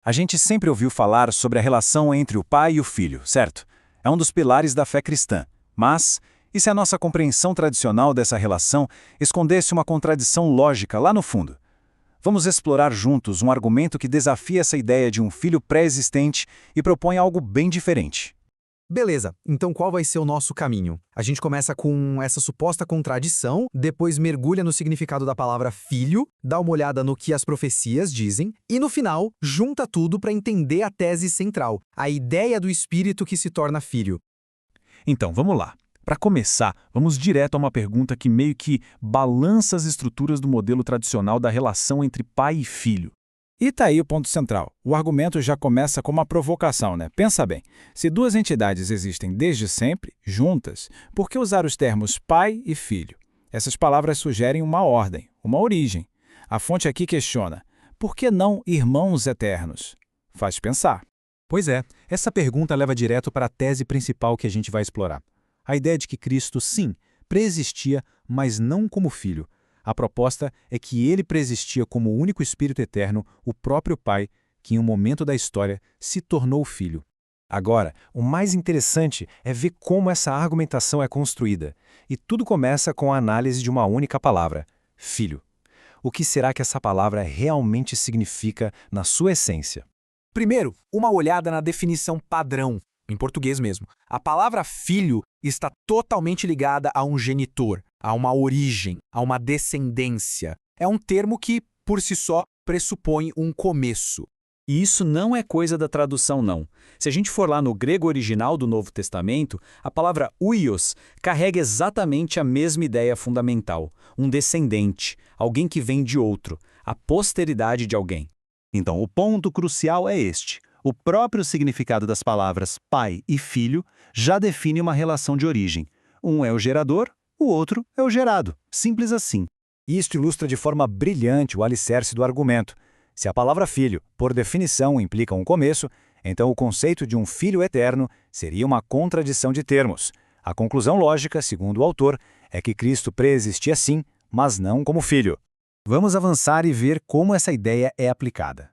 A gente sempre ouviu falar sobre a relação entre o pai e o filho, certo? É um dos pilares da fé cristã. Mas, e se a nossa compreensão tradicional dessa relação escondesse uma contradição lógica lá no fundo? Vamos explorar juntos um argumento que desafia essa ideia de um filho pré-existente e propõe algo bem diferente. Beleza, então qual vai ser o nosso caminho? A gente começa com essa suposta contradição, depois mergulha no significado da palavra filho, dá uma olhada no que as profecias dizem, e no final, junta tudo para entender a tese central, a ideia do espírito que se torna filho. Então, vamos lá. Para começar, vamos direto a uma pergunta que meio que balança as estruturas do modelo tradicional da relação entre pai e filho. E tá aí o ponto central. O argumento já começa com uma provocação, né? Pensa bem, se duas entidades existem desde sempre, juntas, por que usar os termos pai e filho? Essas palavras sugerem uma ordem, uma origem. A fonte aqui questiona, por que não irmãos eternos? Faz pensar. Pois é, essa pergunta leva direto para a tese principal que a gente vai explorar. A ideia de que Cristo, sim, preexistia, mas não como filho. A proposta é que ele preexistia como o único Espírito eterno, o próprio Pai, que em um momento da história se tornou filho. Agora, o mais interessante é ver como essa argumentação é construída. E tudo começa com a análise de uma única palavra, filho. O que será que essa palavra realmente significa na sua essência? Primeiro, uma olhada na definição padrão, em português mesmo. A palavra filho está totalmente ligada a um genitor, a uma origem, a uma descendência. É um termo que, por si só, pressupõe um começo. E isso não é coisa da tradução, não. Se a gente for lá no grego original do Novo Testamento, a palavra huios carrega exatamente a mesma ideia fundamental. Um descendente, alguém que vem de outro, a posteridade de alguém. Então, o ponto crucial é este. O próprio significado das palavras pai e filho já define uma relação de origem. Um é o gerador, o outro é o gerado. Simples assim. Isto ilustra de forma brilhante o alicerce do argumento. Se a palavra filho, por definição, implica um começo, então o conceito de um filho eterno seria uma contradição de termos. A conclusão lógica, segundo o autor, é que Cristo preexistia sim, mas não como filho. Vamos avançar e ver como essa ideia é aplicada.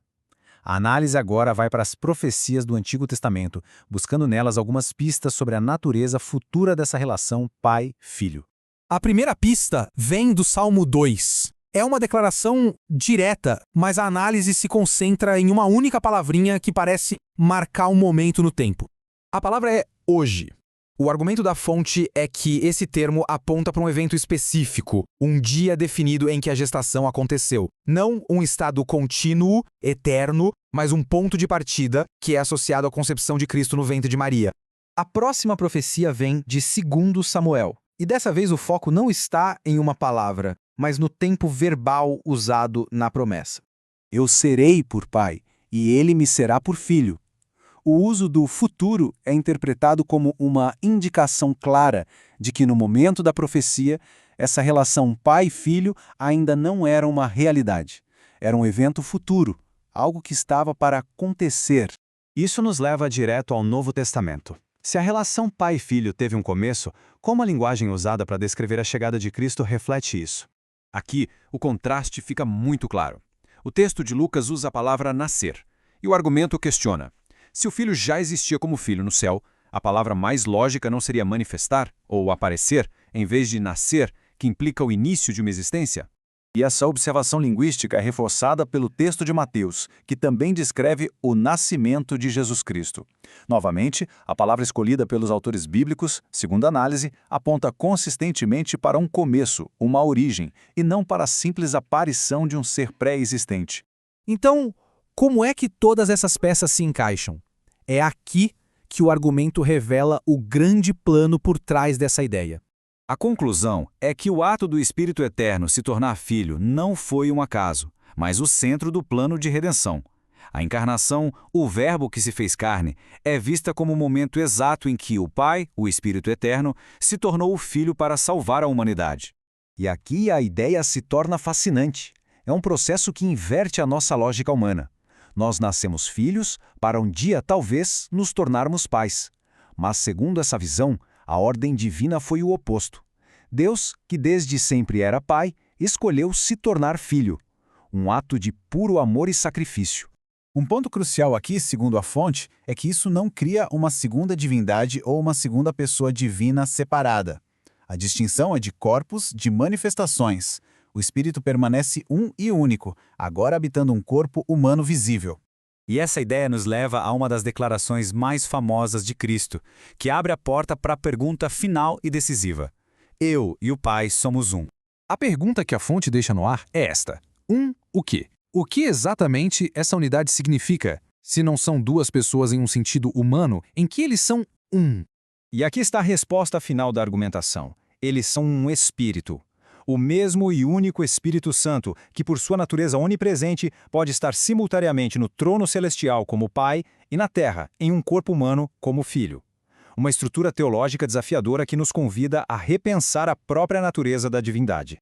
A análise agora vai para as profecias do Antigo Testamento, buscando nelas algumas pistas sobre a natureza futura dessa relação pai-filho. A primeira pista vem do Salmo 2. É uma declaração direta, mas a análise se concentra em uma única palavrinha que parece marcar um momento no tempo. A palavra é hoje. O argumento da fonte é que esse termo aponta para um evento específico, um dia definido em que a gestação aconteceu. Não um estado contínuo, eterno, mas um ponto de partida que é associado à concepção de Cristo no ventre de Maria. A próxima profecia vem de 2 Samuel. E dessa vez o foco não está em uma palavra, mas no tempo verbal usado na promessa. Eu serei por pai, e ele me será por filho. O uso do futuro é interpretado como uma indicação clara de que no momento da profecia, essa relação pai-filho ainda não era uma realidade. Era um evento futuro, algo que estava para acontecer. Isso nos leva direto ao Novo Testamento. Se a relação pai-filho teve um começo, como a linguagem usada para descrever a chegada de Cristo reflete isso? Aqui, o contraste fica muito claro. O texto de Lucas usa a palavra nascer, e o argumento questiona. Se o filho já existia como filho no céu, a palavra mais lógica não seria manifestar ou aparecer, em vez de nascer, que implica o início de uma existência? E essa observação linguística é reforçada pelo texto de Mateus, que também descreve o nascimento de Jesus Cristo. Novamente, a palavra escolhida pelos autores bíblicos, segundo a análise, aponta consistentemente para um começo, uma origem, e não para a simples aparição de um ser pré-existente. Então, como é que todas essas peças se encaixam? É aqui que o argumento revela o grande plano por trás dessa ideia. A conclusão é que o ato do Espírito Eterno se tornar filho não foi um acaso, mas o centro do plano de redenção. A encarnação, o Verbo que se fez carne, é vista como o momento exato em que o Pai, o Espírito Eterno, se tornou o Filho para salvar a humanidade. E aqui a ideia se torna fascinante. É um processo que inverte a nossa lógica humana. Nós nascemos filhos para um dia, talvez, nos tornarmos pais. Mas, segundo essa visão, a ordem divina foi o oposto. Deus, que desde sempre era pai, escolheu se tornar filho. Um ato de puro amor e sacrifício. Um ponto crucial aqui, segundo a fonte, é que isso não cria uma segunda divindade ou uma segunda pessoa divina separada. A distinção é de corpos, de manifestações. O espírito permanece um e único, agora habitando um corpo humano visível. E essa ideia nos leva a uma das declarações mais famosas de Cristo, que abre a porta para a pergunta final e decisiva. Eu e o Pai somos um. A pergunta que a fonte deixa no ar é esta: o quê? O que exatamente essa unidade significa? Se não são duas pessoas em um sentido humano, em que eles são um? E aqui está a resposta final da argumentação. Eles são um espírito. O mesmo e único Espírito Santo, que por sua natureza onipresente pode estar simultaneamente no trono celestial como Pai e na terra, em um corpo humano, como Filho. Uma estrutura teológica desafiadora que nos convida a repensar a própria natureza da divindade.